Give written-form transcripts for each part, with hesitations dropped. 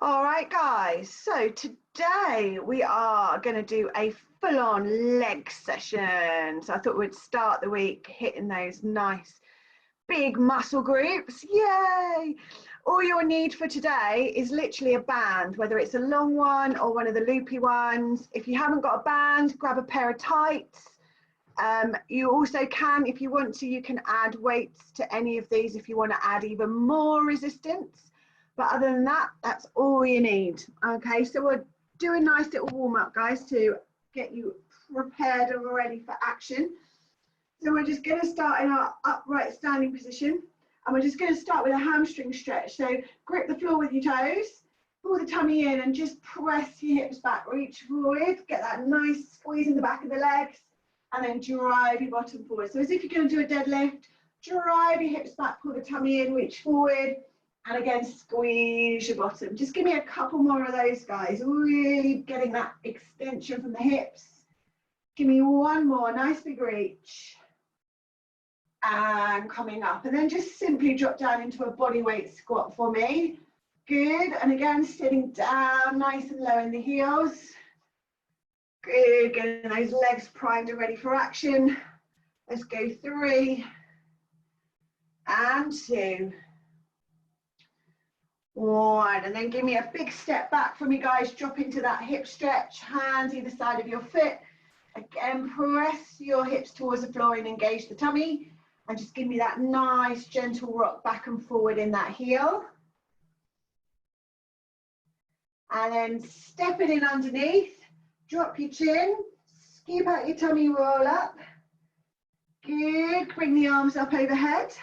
All right, guys, so today we are going to do a full-on leg session. So I thought we'd start the week hitting those nice big muscle groups. Yay! All you'll need for today is literally a band, whether it's a long one or one of the loopy ones. If you haven't got a band, grab a pair of tights. You also can, if you want to, you can add weights to any of these if you want to add even more resistance. But other than that, that's all you need. Okay, so we'll do a nice little warm up, guys, to get you prepared and ready for action. So we're just going to start in our upright standing position, and we're just going to start with a hamstring stretch. So grip the floor with your toes, pull the tummy in and just press your hips back, reach forward, get that nice squeeze in the back of the legs, and then drive your bottom forward. So as if you're going to do a deadlift, drive your hips back, pull the tummy in, reach forward, and again, squeeze your bottom. Just give me a couple more of those, guys. Really getting that extension from the hips. Give me one more, nice big reach. And coming up. And then just simply drop down into a body weight squat for me. Good. And again, sitting down nice and low in the heels. Good. Getting those legs primed and ready for action. Let's go 3 and 2. 1, and then give me a big step back from you guys, drop into that hip stretch, hands either side of your foot. Again, press your hips towards the floor and engage the tummy, and just give me that nice gentle rock back and forward in that heel. And then step it in underneath, drop your chin, scoop out your tummy, roll up. Good, bring the arms up overhead.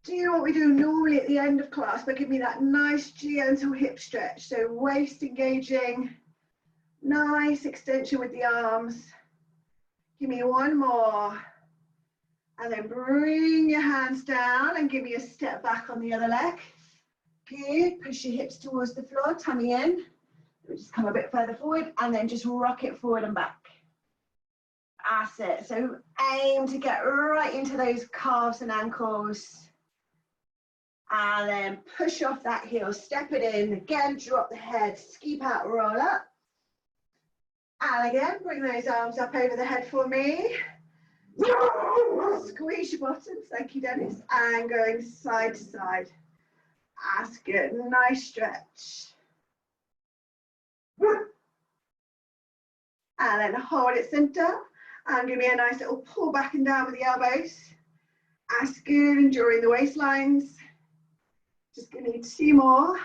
Do what we do normally at the end of class, but give me that nice gentle hip stretch. So waist engaging, nice extension with the arms. Give me one more. And then bring your hands down and give me a step back on the other leg. Good, push your hips towards the floor, tummy in. Just come a bit further forward and then just rock it forward and back. That's it. So aim to get right into those calves and ankles. And then push off that heel, step it in, again, drop the head, scoop out, roll up. And again, bring those arms up over the head for me. Squeeze your bottoms, thank you, Dennis. And going side to side. That's good, nice stretch. And then hold it center. And give me a nice little pull back and down with the elbows. That's good, enduring the waistlines. Just give me 2 more.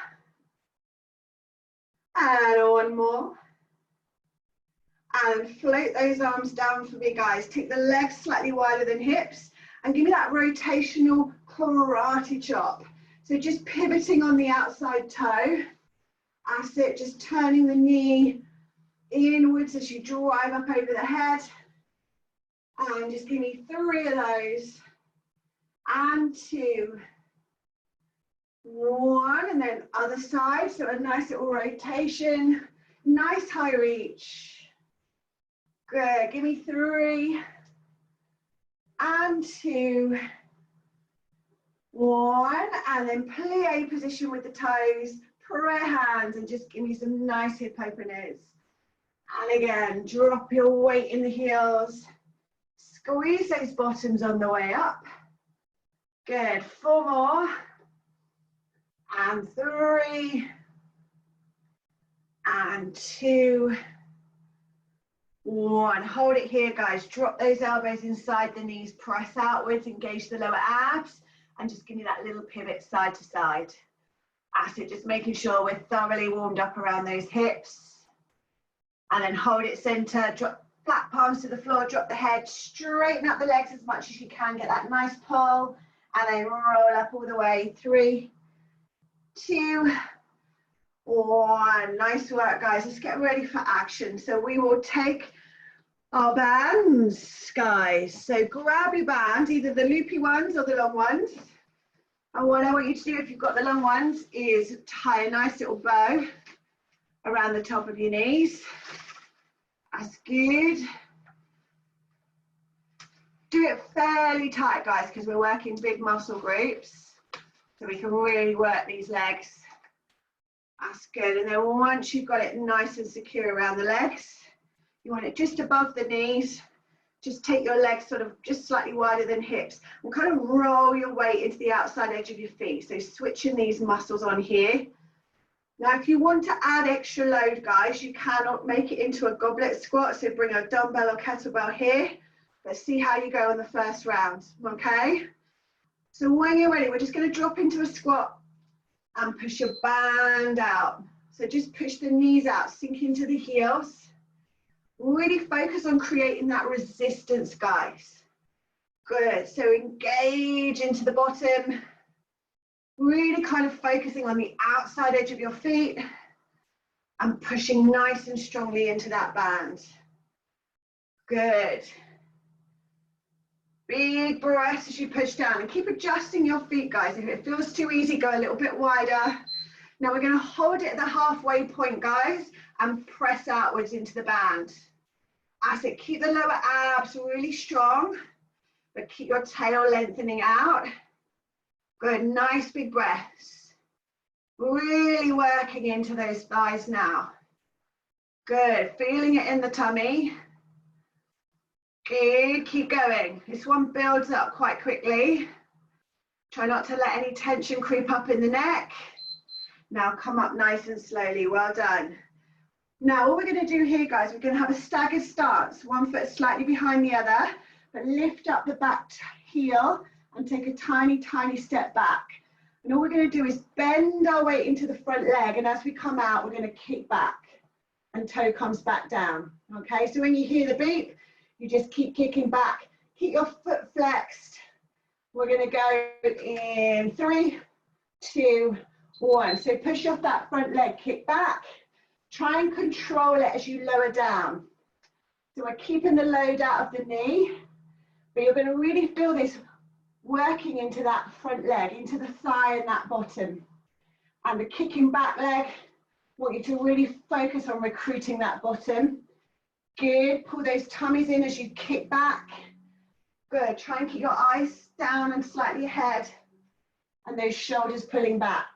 And 1 more. And float those arms down for me, guys. Take the legs slightly wider than hips and give me that rotational karate chop. So just pivoting on the outside toe. That's it, just turning the knee inwards as you drive up over the head. And just give me 3 of those. And 2. 1, and then other side, so a nice little rotation, nice high reach. Good, give me 3, and 2, 1, and then plie position with the toes, prayer hands, and just give me some nice hip openers. And again, drop your weight in the heels, squeeze those bottoms on the way up. Good, 4 more. And 3, and 2, 1. Hold it here, guys. Drop those elbows inside the knees, press outwards, engage the lower abs, and just give me that little pivot side to side. That's it, just making sure we're thoroughly warmed up around those hips. And then hold it center, drop flat palms to the floor, drop the head, straighten up the legs as much as you can, get that nice pull, and then roll up all the way. 3, 2, 1. Nice work, guys. Let's get ready for action. So we will take our bands, guys. So grab your bands, either the loopy ones or the long ones. And what I want you to do, if you've got the long ones, is tie a nice little bow around the top of your knees. That's good. Do it fairly tight, guys, because we're working big muscle groups. So we can really work these legs. That's good. And then once you've got it nice and secure around the legs, you want it just above the knees. Just take your legs sort of just slightly wider than hips and kind of roll your weight into the outside edge of your feet. So switching these muscles on here. Now, if you want to add extra load, guys, you cannot make it into a goblet squat. So bring a dumbbell or kettlebell here. Let's see how you go on the first round, okay? So when you're ready, we're just going to drop into a squat and push your band out. So just push the knees out, sink into the heels. Really focus on creating that resistance, guys. Good. So engage into the bottom. Really kind of focusing on the outside edge of your feet and pushing nice and strongly into that band. Good. Big breaths as you push down and keep adjusting your feet, guys. If it feels too easy, go a little bit wider. Now we're going to hold it at the halfway point, guys, and press outwards into the band. As it, keep the lower abs really strong, but keep your tail lengthening out. Good, nice big breaths. Really working into those thighs now. Good, feeling it in the tummy. Good, keep going. This one builds up quite quickly. Try not to let any tension creep up in the neck. Now come up nice and slowly, well done. Now what we're going to do here, guys, we're going to have a staggered stance. One foot slightly behind the other, but lift up the back heel and take a tiny, tiny step back. And all we're going to do is bend our weight into the front leg, and as we come out, we're going to kick back and toe comes back down. Okay, so when you hear the beep, you just keep kicking back. Keep your foot flexed. We're going to go in 3, 2, 1. So push off that front leg, kick back. Try and control it as you lower down. So we're keeping the load out of the knee, but you're going to really feel this working into that front leg, into the thigh and that bottom. And the kicking back leg, I want you to really focus on recruiting that bottom. Good, pull those tummies in as you kick back. Good, try and keep your eyes down and slightly ahead, and those shoulders pulling back.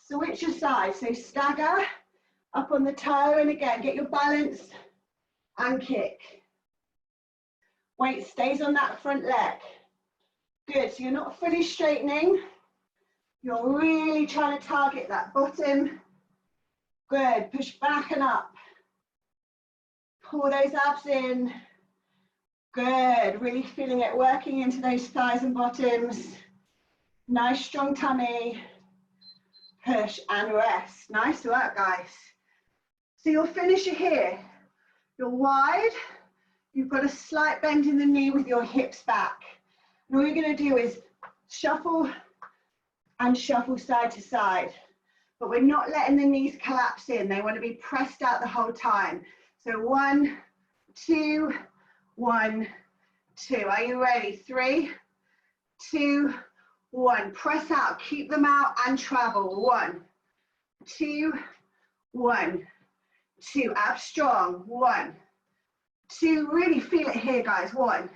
Switch your side, so stagger, up on the toe, and again, get your balance and kick. Weight stays on that front leg. Good, so you're not fully straightening. You're really trying to target that bottom. Good, push back and up. Pull those abs in. Good, really feeling it working into those thighs and bottoms. Nice strong tummy. Push and rest. Nice work, guys. So you'll finish it here. You're wide. You've got a slight bend in the knee with your hips back. And all you're going to do is shuffle and shuffle side to side. But we're not letting the knees collapse in. They want to be pressed out the whole time. So 1, 2, 1, 2. Are you ready? 3, 2, 1. Press out. Keep them out and travel. 1, 2, 1, 2. Abs strong. 1, 2. Really feel it here, guys. 1,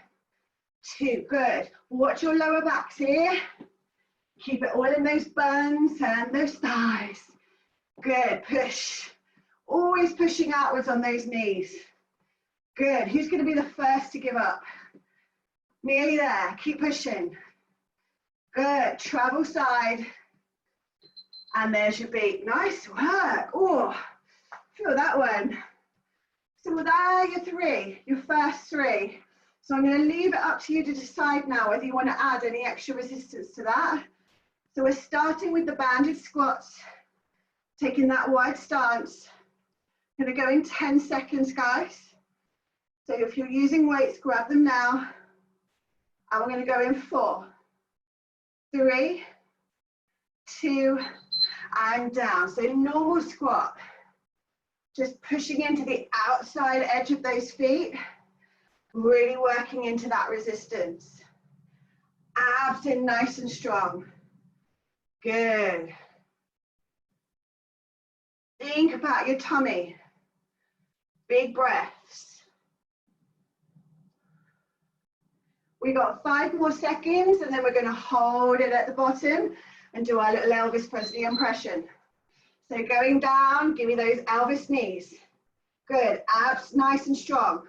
2. Good. Watch your lower backs here. Keep it all in those buns and those thighs. Good. Push. Always pushing outwards on those knees. Good. Who's going to be the first to give up? Nearly there. Keep pushing. Good. Travel side. And there's your beat. Nice work. Oh, feel that one. So there are your 3, your first 3. So I'm going to leave it up to you to decide now whether you want to add any extra resistance to that. So we're starting with the banded squats, taking that wide stance. Going to go in 10 seconds, guys. So if you're using weights, grab them now. And we're going to go in 4, 3, 2, and down. So normal squat. Just pushing into the outside edge of those feet. Really working into that resistance. Abs in nice and strong. Good. Think about your tummy. Big breaths. We got 5 more seconds, and then we're going to hold it at the bottom and do our little Elvis Presley impression. So going down, give me those Elvis knees. Good, abs nice and strong.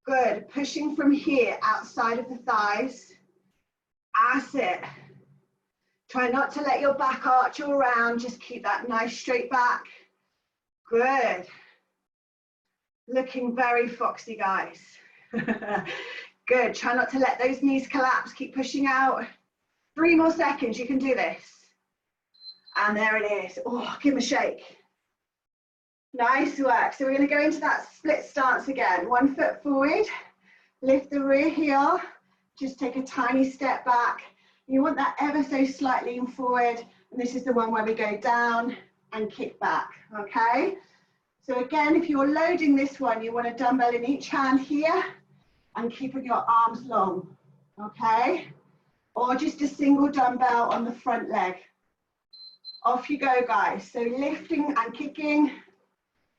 Good, pushing from here, outside of the thighs. That's it. Try not to let your back arch all around, just keep that nice straight back. Good. Looking very foxy, guys. Good, try not to let those knees collapse, keep pushing out. 3 more seconds, you can do this. And there it is. Oh, give them a shake. Nice work. So we're going to go into that split stance again. 1 foot forward, lift the rear heel, just take a tiny step back. You want that ever so slightly forward, and this is the one where we go down and kick back, okay? So again, if you're loading this one, you want a dumbbell in each hand here and keeping your arms long, okay? Or just a single dumbbell on the front leg. Off you go, guys. So lifting and kicking.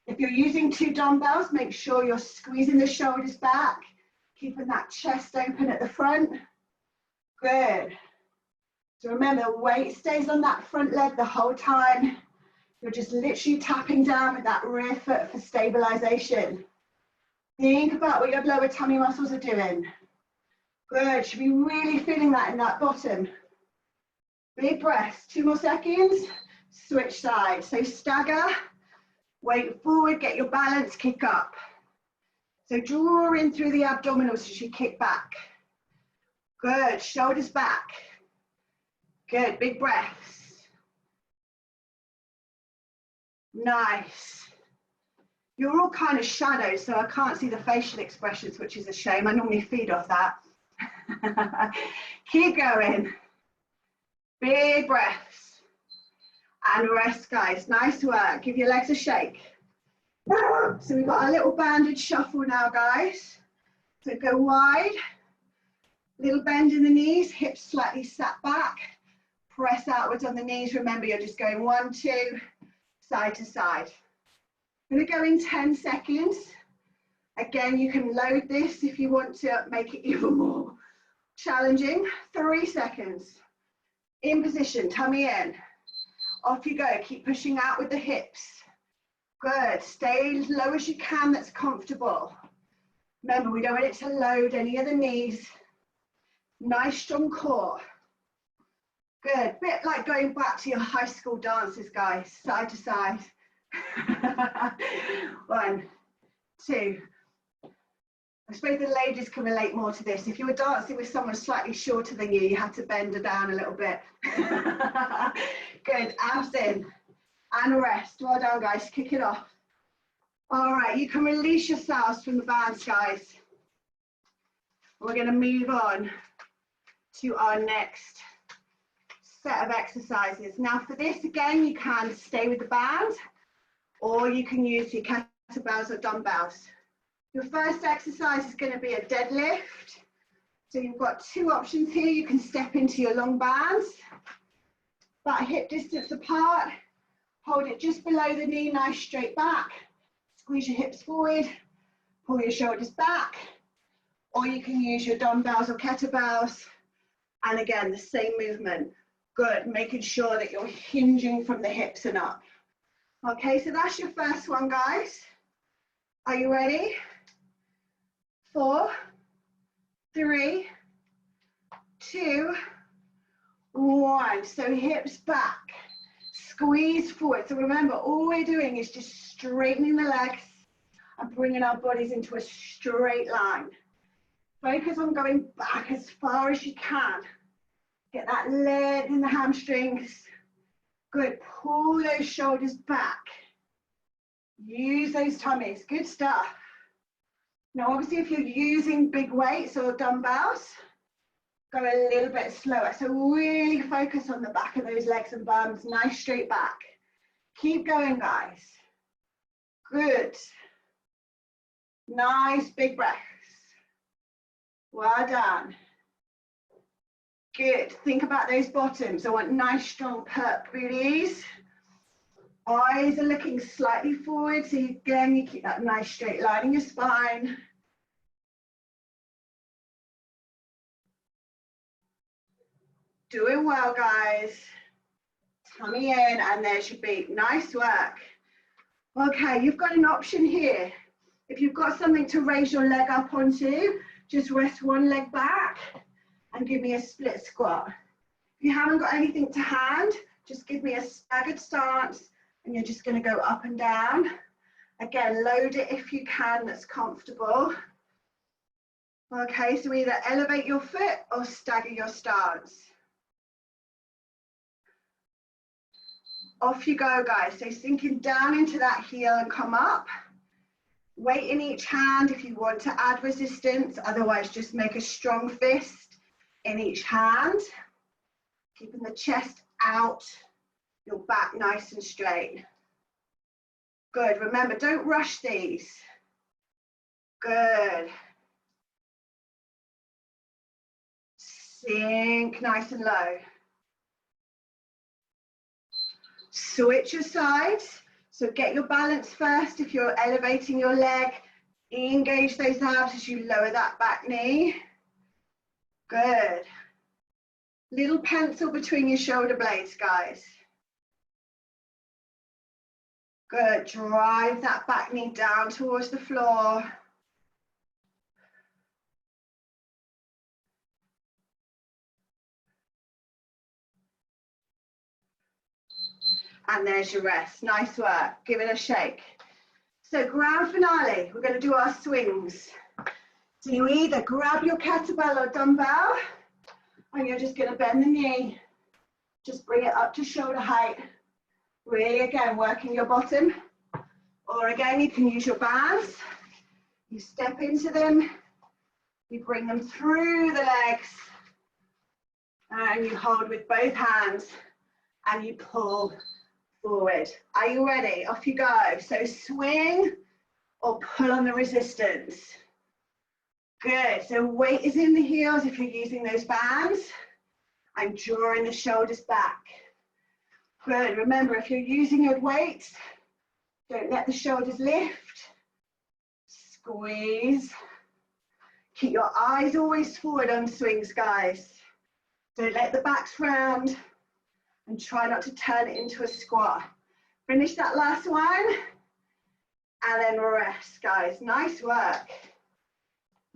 If you're using 2 dumbbells, make sure you're squeezing the shoulders back, keeping that chest open at the front. Good. So remember, the weight stays on that front leg the whole time. You're just literally tapping down with that rear foot for stabilization. Think about what your lower tummy muscles are doing. Good, should be really feeling that in that bottom. Big breaths, 2 more seconds. Switch sides, so stagger, weight forward, get your balance, kick up. So draw in through the abdominals as you kick back. Good, shoulders back. Good, big breaths. Nice. You're all kind of shadows, so I can't see the facial expressions, which is a shame. I normally feed off that. Keep going. Big breaths. And rest, guys. Nice work. Give your legs a shake. So we've got our little banded shuffle now, guys. So go wide. Little bend in the knees, hips slightly sat back. Press outwards on the knees. Remember, you're just going 1, 2, side to side. I'm going to go in 10 seconds. Again, you can load this if you want to make it even more challenging. 3 seconds. In position, tummy in. Off you go. Keep pushing out with the hips. Good. Stay as low as you can. That's comfortable. Remember, we don't want it to load any of the knees. Nice strong core. Good. Bit like going back to your high school dances, guys. Side to side. 1, 2. I suppose the ladies can relate more to this. If you were dancing with someone slightly shorter than you, you had to bend her down a little bit. Good. Abs in. And rest. Well done, guys. Kick it off. All right. You can release yourselves from the bands, guys. We're going to move on to our next set of exercises. Now for this, again, you can stay with the band or you can use your kettlebells or dumbbells. Your first exercise is going to be a deadlift. So you've got 2 options here. You can step into your long bands, about hip distance apart, hold it just below the knee, nice straight back, squeeze your hips forward, pull your shoulders back, or you can use your dumbbells or kettlebells. And again, the same movement. Good, making sure that you're hinging from the hips and up. Okay, so that's your first one, guys. Are you ready? 4, 3, 2, 1. So hips back, squeeze forward. So remember, all we're doing is just straightening the legs and bringing our bodies into a straight line. Focus on going back as far as you can. Get that lead in the hamstrings. Good, pull those shoulders back. Use those tummies, good stuff. Now obviously if you're using big weights or dumbbells, go a little bit slower. So really focus on the back of those legs and bums, nice straight back. Keep going, guys. Good. Nice big breaths. Well done. Good. Think about those bottoms. I want nice strong perk booties. Eyes are looking slightly forward, so again, you keep that nice straight line in your spine. Doing well, guys. Tummy in, and there's your beat. Nice work. Okay, you've got an option here. If you've got something to raise your leg up onto, just rest one leg back and give me a split squat. If you haven't got anything to hand, just give me a staggered stance, and you're just going to go up and down. Again, load it if you can, that's comfortable. Okay, so either elevate your foot or stagger your stance. Off you go, guys. So sinking down into that heel and come up. Weight in each hand if you want to add resistance, otherwise just make a strong fist in each hand. Keeping the chest out, your back nice and straight. Good, remember, don't rush these. Good. Sink nice and low. Switch your sides. So get your balance first. If you're elevating your leg, engage those abs as you lower that back knee. Good. Little pencil between your shoulder blades, guys. Good. Drive that back knee down towards the floor. And there's your rest. Nice work. Give it a shake. So grand finale, we're going to do our swings. So you either grab your kettlebell or dumbbell, and you're just going to bend the knee. Just bring it up to shoulder height. Really, again, working your bottom. Or again, you can use your bands. You step into them. You bring them through the legs. And you hold with both hands. And you pull forward. Are you ready? Off you go. So swing or pull on the resistance. Good. So weight is in the heels if you're using those bands. I'm drawing the shoulders back. Good. Remember, if you're using your weights, don't let the shoulders lift. Squeeze. Keep your eyes always forward on swings, guys. Don't let the backs round. And try not to turn it into a squat. Finish that last one. And then rest, guys. Nice work.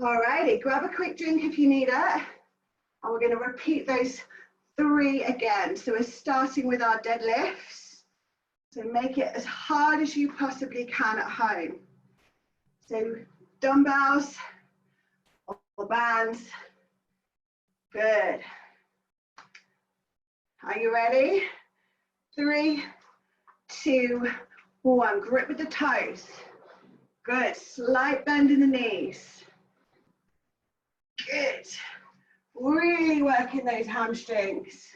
Alrighty, grab a quick drink if you need it. And we're going to repeat those 3 again. So we're starting with our deadlifts. So make it as hard as you possibly can at home. So dumbbells or bands. Good. Are you ready? 3, 2, 1. Grip with the toes. Good. Slight bend in the knees. Good. Really working those hamstrings.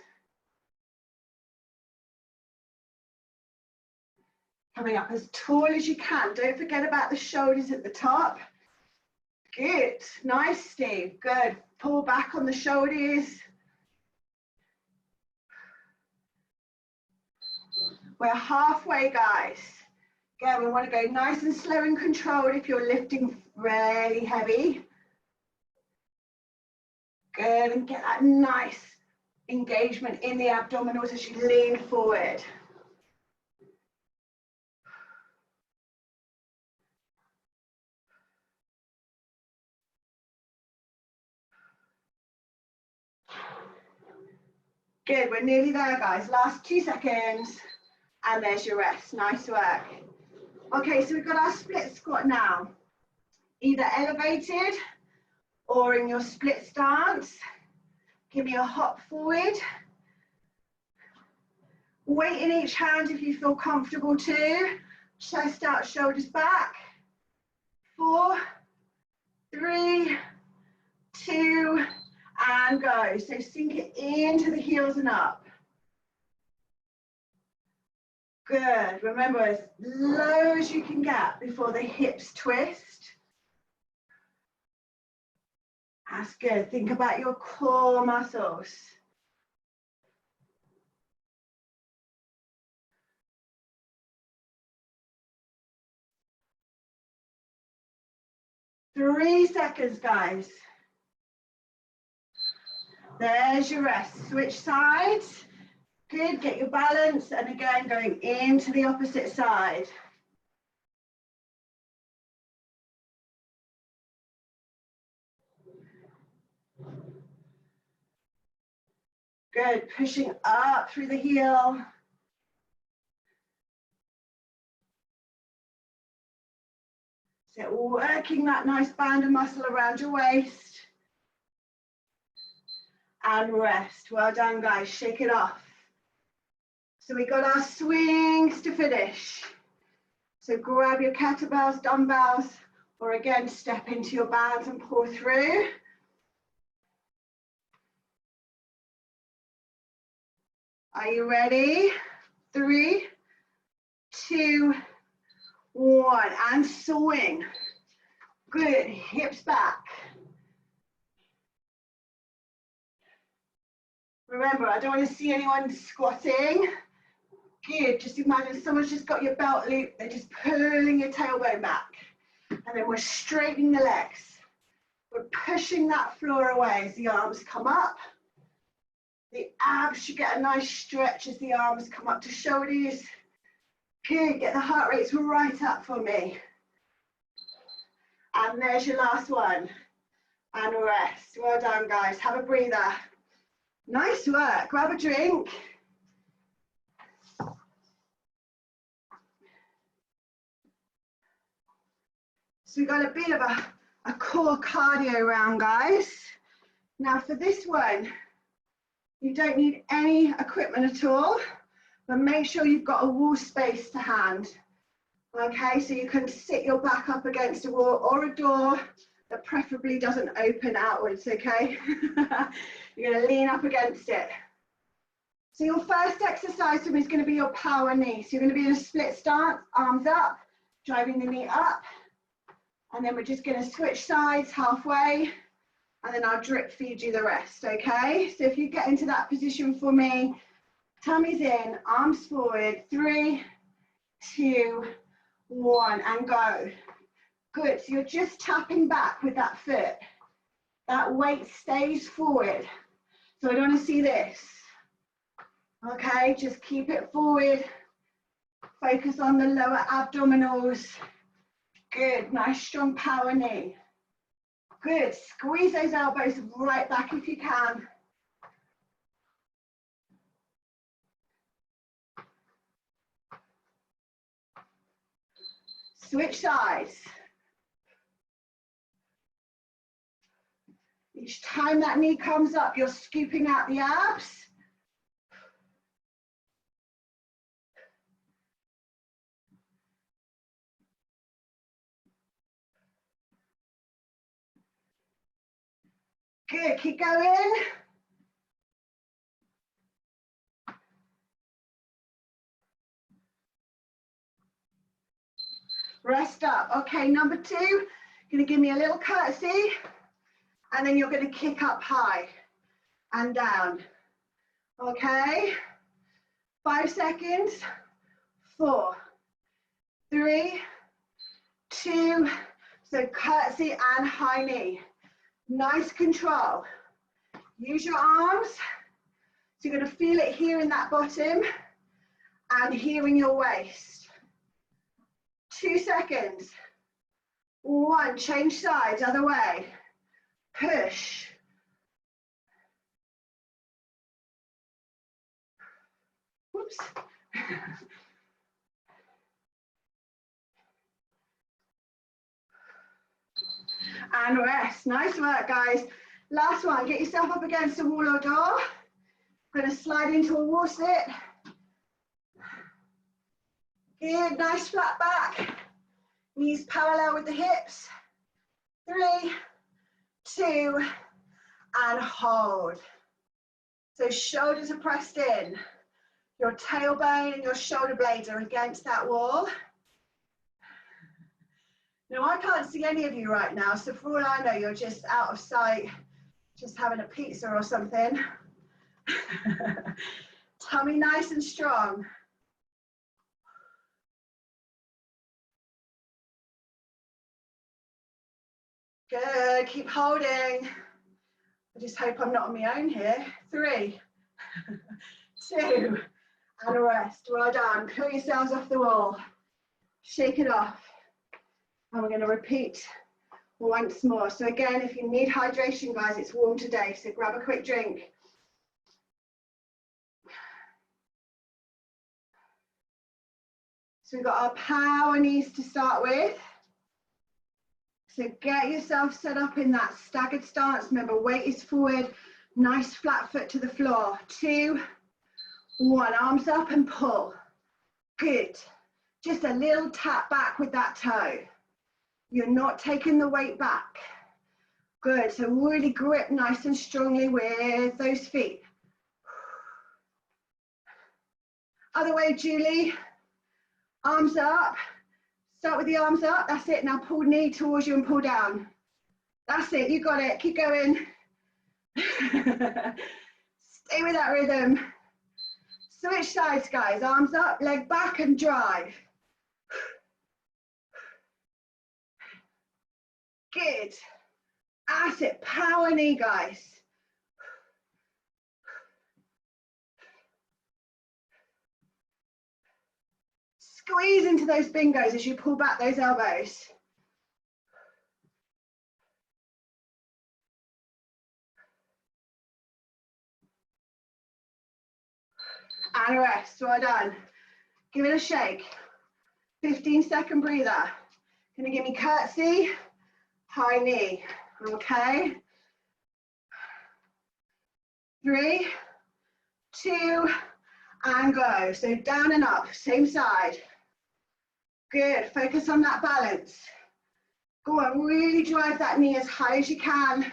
Coming up as tall as you can. Don't forget about the shoulders at the top. Good. Nice, Steve. Good. Pull back on the shoulders. We're halfway, guys. Again, we want to go nice and slow and controlled if you're lifting really heavy. Good, and get that nice engagement in the abdominals as you lean forward. Good, we're nearly there, guys. Last 2 seconds. And there's your rest. Nice work. Okay, so we've got our split squat now. Either elevated or in your split stance. Give me a hop forward. Weight in each hand if you feel comfortable too. Chest out, shoulders back. 4, 3, 2, and go. So sink it into the heels and up. Good. Remember, as low as you can get before the hips twist. That's good. Think about your core muscles. Three seconds, guys. There's your rest. Switch sides. Good, get your balance, and again, going into the opposite side. Good, pushing up through the heel. So working that nice band of muscle around your waist. And rest. Well done, guys. Shake it off. So we got our swings to finish. So grab your kettlebells, dumbbells, or again, step into your bands and pull through. Are you ready? 3, 2, 1, and swing. Good, hips back. Remember, I don't want to see anyone squatting. Good, just imagine someone's just got your belt loop, they're just pulling your tailbone back. And then we're straightening the legs. We're pushing that floor away as the arms come up. The abs should get a nice stretch as the arms come up to shoulders. Good, get the heart rates right up for me. And there's your last one. And rest. Well done, guys. Have a breather. Nice work. Grab a drink. So we've got a bit of a core cardio round, guys. Now for this one, you don't need any equipment at all, but make sure you've got a wall space to hand. Okay, so you can sit your back up against a wall or a door that preferably doesn't open outwards, okay? You're gonna lean up against it. So your first exercise for me is gonna be your power knee. So you're gonna be in a split stance, arms up, driving the knee up, and then we're just gonna switch sides halfway, and then I'll drip feed you the rest, okay? So if you get into that position for me, tummy's in, arms forward, 3, 2, 1, and go. Good, so you're just tapping back with that foot. That weight stays forward. So I don't want to see this. Okay, just keep it forward. Focus on the lower abdominals. Good, nice strong power knee. Good, squeeze those elbows right back if you can. Switch sides. Each time that knee comes up, you're scooping out the abs. Good, keep going. Rest up. Okay, number 2, you're gonna give me a little curtsy, and then you're gonna kick up high and down. Okay, 5 seconds, 4, 3, 2, so curtsy and high knee. Nice control. Use your arms. So you're going to feel it here in that bottom and here in your waist. 2 seconds. 1, change sides, other way. Push. Whoops. And rest. Nice work, guys. Last one, get yourself up against a wall or door. We're going to slide into a wall sit. Good, nice flat back. Knees parallel with the hips. 3, 2, and hold. So shoulders are pressed in. Your tailbone and your shoulder blades are against that wall. Now I can't see any of you right now, so for all I know, you're just out of sight, just having a pizza or something. Tummy nice and strong. Good, keep holding. I just hope I'm not on my own here. 3, 2, and a rest. Well done. Peel yourselves off the wall. Shake it off. And we're going to repeat once more. So again, if you need hydration, guys, it's warm today, so grab a quick drink. So we've got our power knees to start with. So get yourself set up in that staggered stance. Remember, weight is forward, nice flat foot to the floor. 2, 1, arms up and pull. Good. Just a little tap back with that toe. You're not taking the weight back. Good, so really grip nice and strongly with those feet. Other way, Julie. Arms up. Start with the arms up. That's it. Now pull knee towards you and pull down. That's it. You got it. Keep going. Stay with that rhythm. Switch sides, guys. Arms up, leg back and drive. Good. That's it. Power knee, guys. Squeeze into those bingos as you pull back those elbows. And rest. Well done. Give it a shake. 15-second breather. Gonna give me curtsy, high knee. Okay. 3, 2, and go. So down and up, same side. Good. Focus on that balance. Go on, really drive that knee as high as you can.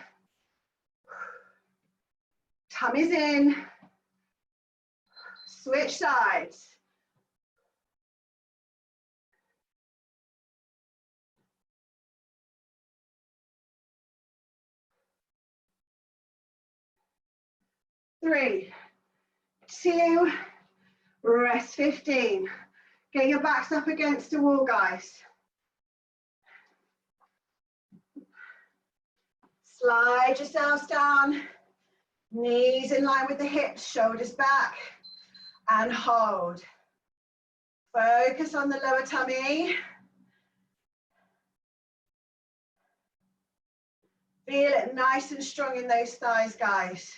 Tummy's in. Switch sides. Three, 2, rest 15. Get your backs up against the wall, guys. Slide yourselves down, knees in line with the hips, shoulders back, and hold. Focus on the lower tummy. Feel it nice and strong in those thighs, guys.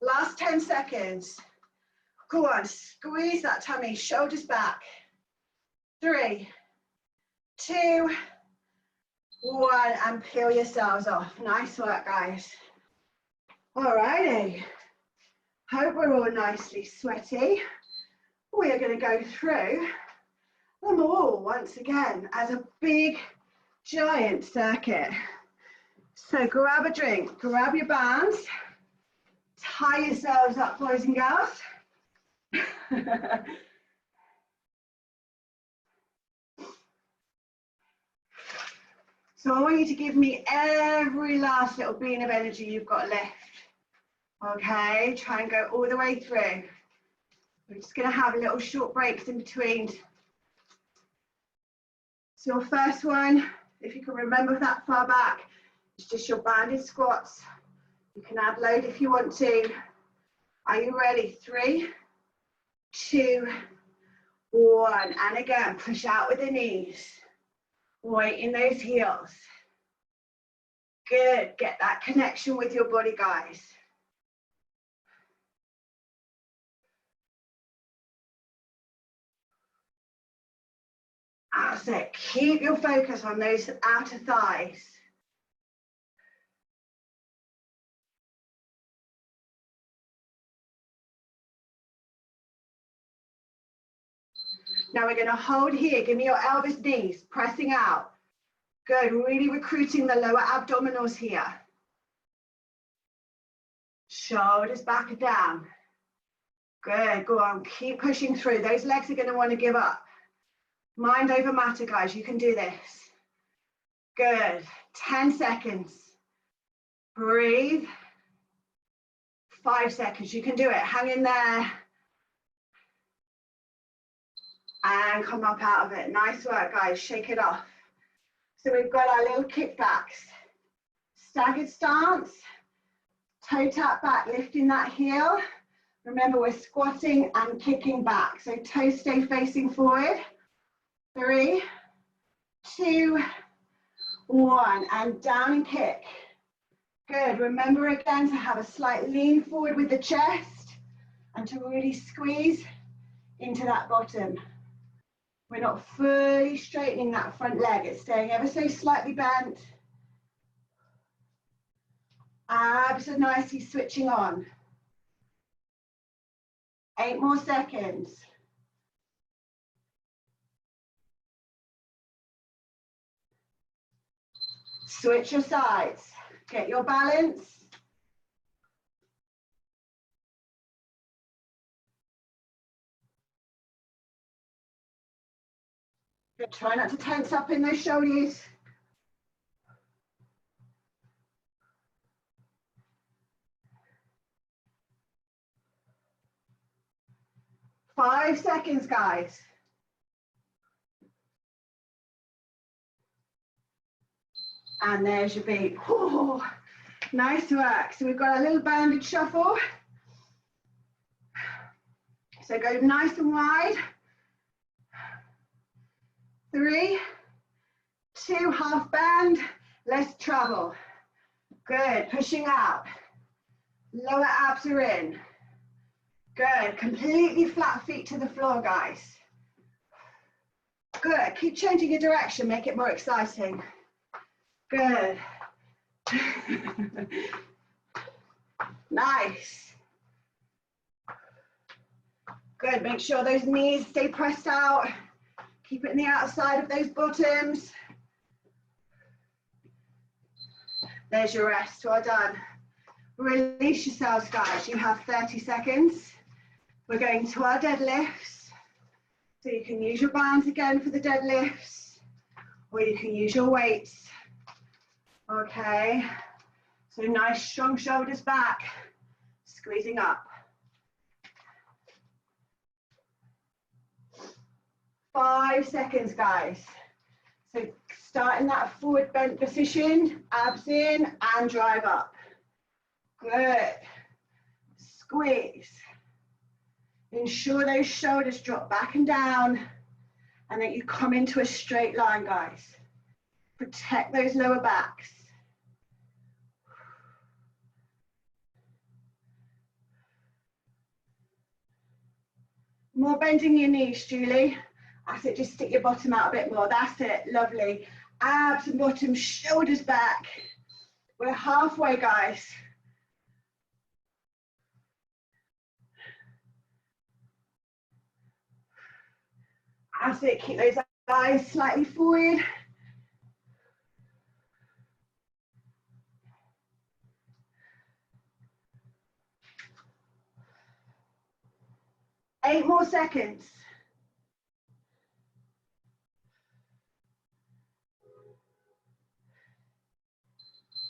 Last 10 seconds. Go on, squeeze that tummy, shoulders back. 3, 2, 1, and peel yourselves off. Nice work, guys. All righty. Hope we're all nicely sweaty. We are going to go through them all once again as a big, giant circuit. So grab a drink, grab your bands, tie yourselves up, boys and girls. So I want you to give me every last little bean of energy you've got left. Okay, try and go all the way through. We're just going to have little short breaks in between. So your first one, if you can remember that far back, it's just your banded squats. You can add load if you want to. Are you ready? 3, 2, 1. And again, push out with the knees. Weight in those heels. Good. Get that connection with your body, guys. That's it. Keep your focus on those outer thighs. Now we're going to hold here. Give me your elbows, knees, pressing out. Good. Really recruiting the lower abdominals here. Shoulders back and down. Good. Go on. Keep pushing through. Those legs are going to want to give up. Mind over matter, guys. You can do this. Good. 10 seconds. Breathe. 5 seconds. You can do it. Hang in there. And come up out of it. Nice work, guys. Shake it off. So we've got our little kickbacks. Staggered stance, toe tap back, lifting that heel. Remember, we're squatting and kicking back. So toes stay facing forward. 3, 2, 1, and down and kick. Good. Remember again to have a slight lean forward with the chest and to really squeeze into that bottom. We're not fully straightening that front leg. It's staying ever so slightly bent. Abs are nicely switching on. 8 more seconds. Switch your sides. Get your balance. Good. Try not to tense up in those shoulders. Five seconds, guys. And there's your beat. Ooh, nice work. So we've got a little banded shuffle. So go nice and wide. 3, 2, half band. Let's travel. Good. Pushing out. Lower abs are in. Good. Completely flat feet to the floor, guys. Good. Keep changing your direction. Make it more exciting. Good. Nice. Good. Make sure those knees stay pressed out. Keep it in the outside of those bottoms. There's your rest. Well done. Release yourselves, guys. You have 30 seconds. We're going to our deadlifts. So you can use your bands again for the deadlifts, or you can use your weights. Okay. So nice strong shoulders back, squeezing up. 5 seconds, guys. So start in that forward bent position, abs in and drive up. Good. Squeeze. Ensure those shoulders drop back and down and that you come into a straight line, guys. Protect those lower backs. More bending your knees, Julie. That's it, just stick your bottom out a bit more. That's it, lovely. Abs and bottom, shoulders back. We're halfway, guys. That's it, keep those eyes slightly forward. Eight more seconds.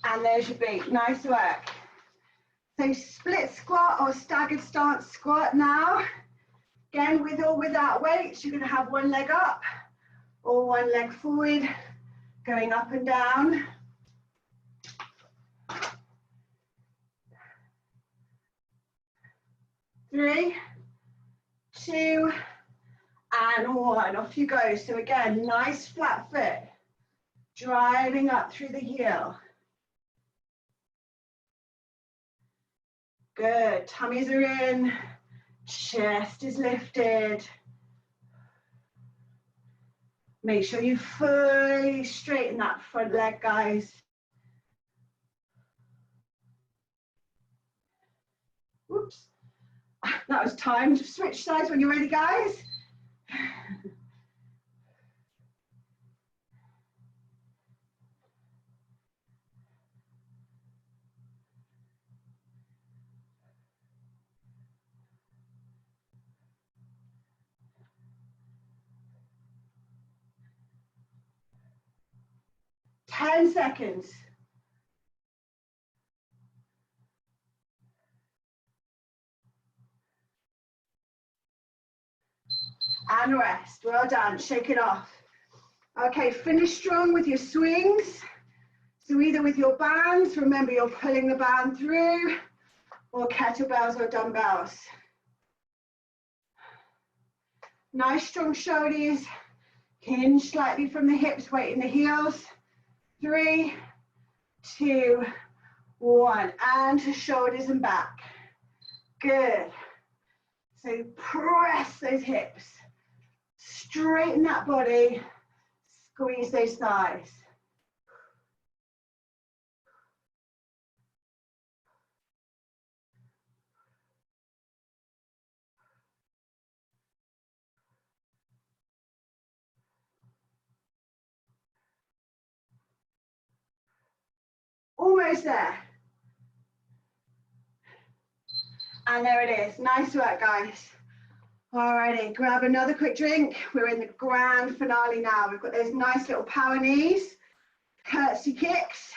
And there's your beat, nice work. So split squat or staggered stance squat now. Again, with or without weights, you're gonna have one leg up or one leg forward, going up and down. 3, 2, and 1. Off you go. So again, nice flat foot, driving up through the heel. Good. Tummies are in, chest is lifted. Make sure you fully straighten that front leg, guys. Whoops. That was timed. Switch sides when you're ready, guys. Ten seconds. And rest. Well done. Shake it off. Okay, finish strong with your swings. So either with your bands, remember you're pulling the band through, or kettlebells or dumbbells. Nice strong shoulders, hinge slightly from the hips, weight in the heels. 3, 2, 1, and to shoulders and back. Good. So press those hips, straighten that body, squeeze those thighs. Almost there. And there it is. Nice work, guys. Alrighty, grab another quick drink. We're in the grand finale now. We've got those nice little power knees, curtsy kicks,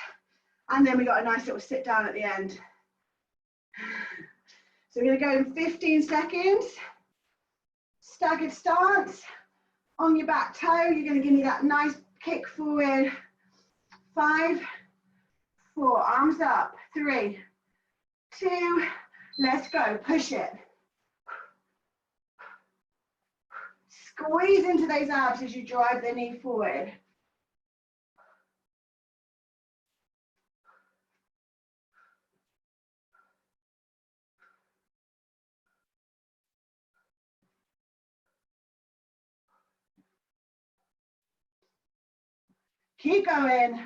and then we got a nice little sit down at the end. So we're going to go in 15 seconds. Staggered stance. On your back toe, you're going to give me that nice kick forward. 5, 4, arms up. 3, 2, let's go. Push it. Squeeze into those abs as you drive the knee forward. Keep going.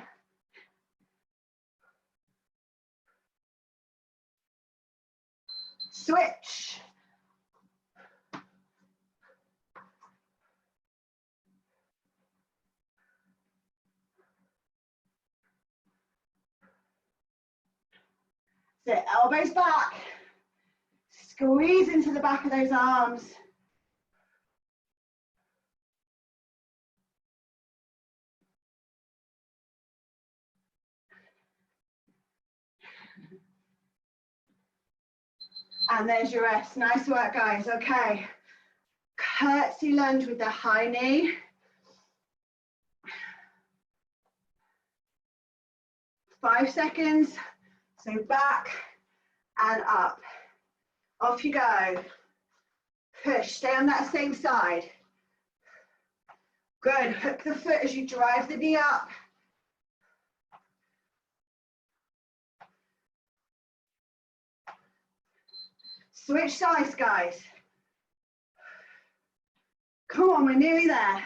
Switch. Sit, elbows back. Squeeze into the back of those arms. And there's your rest. Nice work, guys. Okay. Curtsy lunge with the high knee. 5 seconds. So back and up. Off you go. Push. Stay on that same side. Good. Hook the foot as you drive the knee up. Switch sides, guys. Come on, we're nearly there.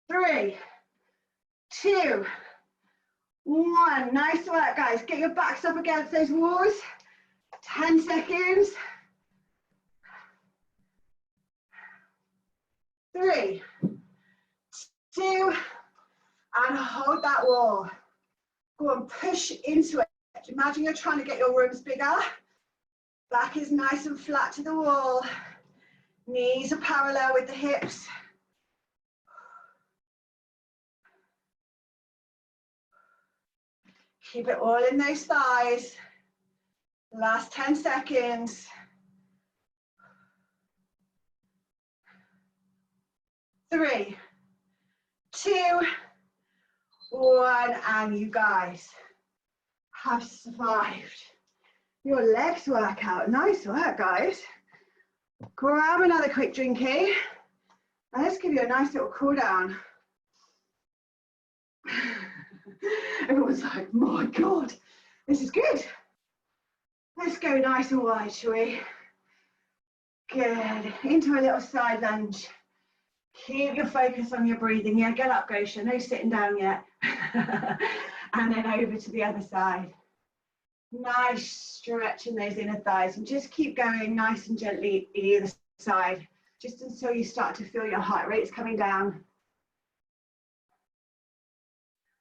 3, 2, 1. Nice work, guys. Get your backs up against those walls. 10 seconds. 3, 2, and hold that wall. Go and push into it. Imagine you're trying to get your rooms bigger. Back is nice and flat to the wall. Knees are parallel with the hips. Keep it all in those thighs. Last 10 seconds. 3, 2, 1, and you guys have survived your legs workout. Nice work, guys. Grab another quick drinky. And let's give you a nice little cool down. Everyone's like, my God, this is good. Let's go nice and wide, shall we? Good. Into a little side lunge. Keep your focus on your breathing. Yeah, get up, Gosha. No sitting down yet. And then over to the other side. Nice stretching those inner thighs. And just keep going nice and gently either side, just until you start to feel your heart rate's coming down.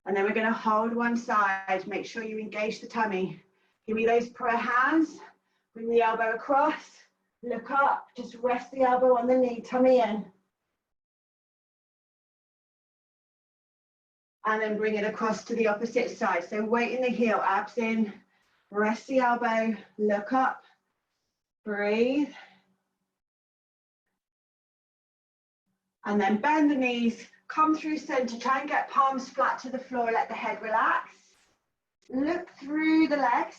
And then we're going to hold one side. Make sure you engage the tummy. Give me those prayer hands. Bring the elbow across. Look up. Just rest the elbow on the knee. Tummy in. And then bring it across to the opposite side. So weight in the heel, abs in. Rest the elbow. Look up. Breathe. And then bend the knees, come through center, try and get palms flat to the floor, let the head relax. Look through the legs.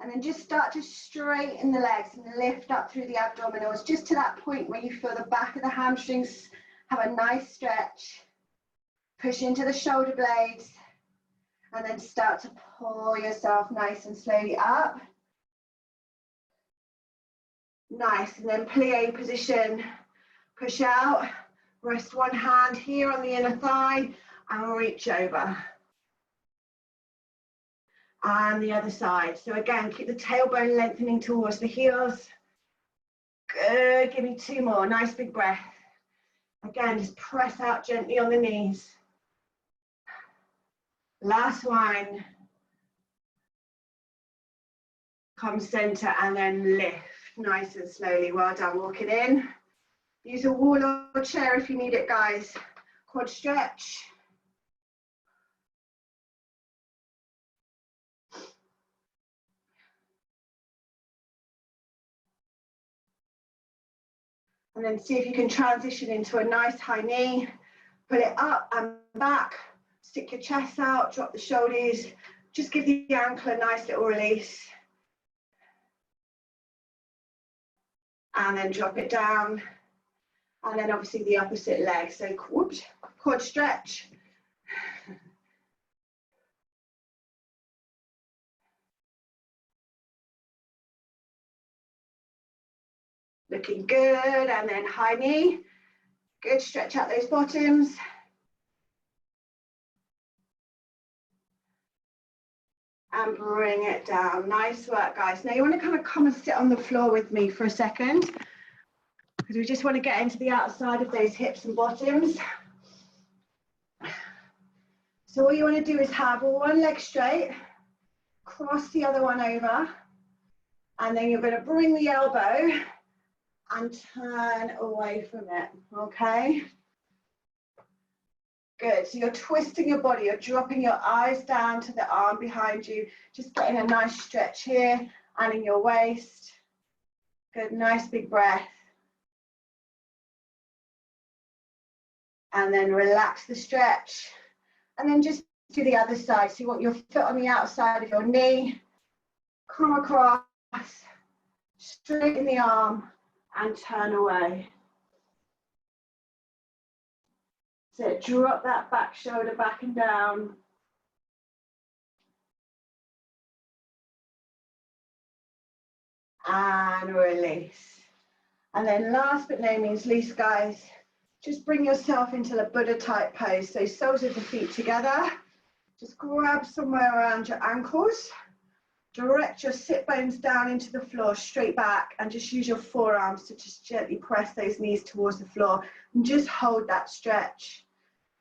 And then just start to straighten the legs and lift up through the abdominals, just to that point where you feel the back of the hamstrings have a nice stretch. Push into the shoulder blades, and then start to pull yourself nice and slowly up. Nice, and then plie position. Push out, rest one hand here on the inner thigh, and reach over. And the other side. So again, keep the tailbone lengthening towards the heels. Good, give me 2 more, nice big breath. Again, just press out gently on the knees. Last one. Come center and then lift, nice and slowly. Well done, walking in. Use a wall or chair if you need it, guys. Quad stretch. And then see if you can transition into a nice high knee. Pull it up and back. Stick your chest out, drop the shoulders. Just give the ankle a nice little release. And then drop it down. And then obviously the opposite leg. So whoops, quad stretch. Looking good, and then high knee. Good, stretch out those bottoms. And bring it down. Nice work, guys. Now you want to kind of come and sit on the floor with me for a second, because we just want to get into the outside of those hips and bottoms. So all you want to do is have one leg straight, cross the other one over, and then you're going to bring the elbow and turn away from it, okay? Good, so you're twisting your body, you're dropping your eyes down to the arm behind you, just getting a nice stretch here and in your waist. Good, nice big breath. And then relax the stretch. And then just do the other side. So you want your foot on the outside of your knee, come across, straighten the arm, and turn away. So drop that back shoulder back and down. And release. And then last but no means least, guys, just bring yourself into the Buddha type pose. So soles of the feet together. Just grab somewhere around your ankles. Direct your sit bones down into the floor, straight back, and just use your forearms to just gently press those knees towards the floor and just hold that stretch.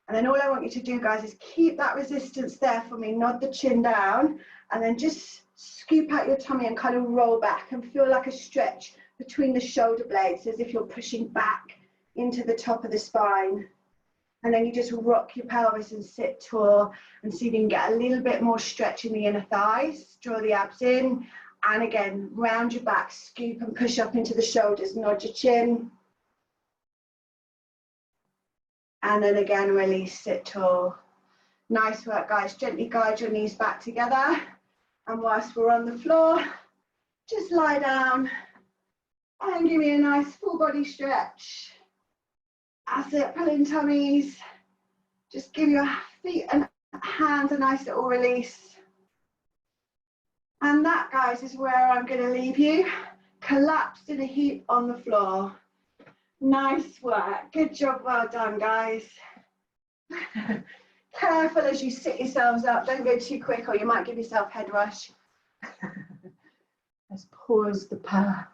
And then all I want you to do, guys, is keep that resistance there for me. Nod the chin down, and then just scoop out your tummy and kind of roll back and feel like a stretch between the shoulder blades, as if you're pushing back into the top of the spine. And then you just rock your pelvis and sit tall and see if you can get a little bit more stretch in the inner thighs. Draw the abs in, and again, round your back, scoop and push up into the shoulders, nod your chin. And then again, release, sit tall. Nice work, guys. Gently guide your knees back together. And whilst we're on the floor, just lie down and give me a nice full body stretch. That's it, pulling tummies. Just give your feet and hands a nice little release. And that, guys, is where I'm going to leave you. Collapsed in a heap on the floor. Nice work. Good job. Well done, guys. Careful as you sit yourselves up. Don't go too quick or you might give yourself head rush. Let's pause the purr.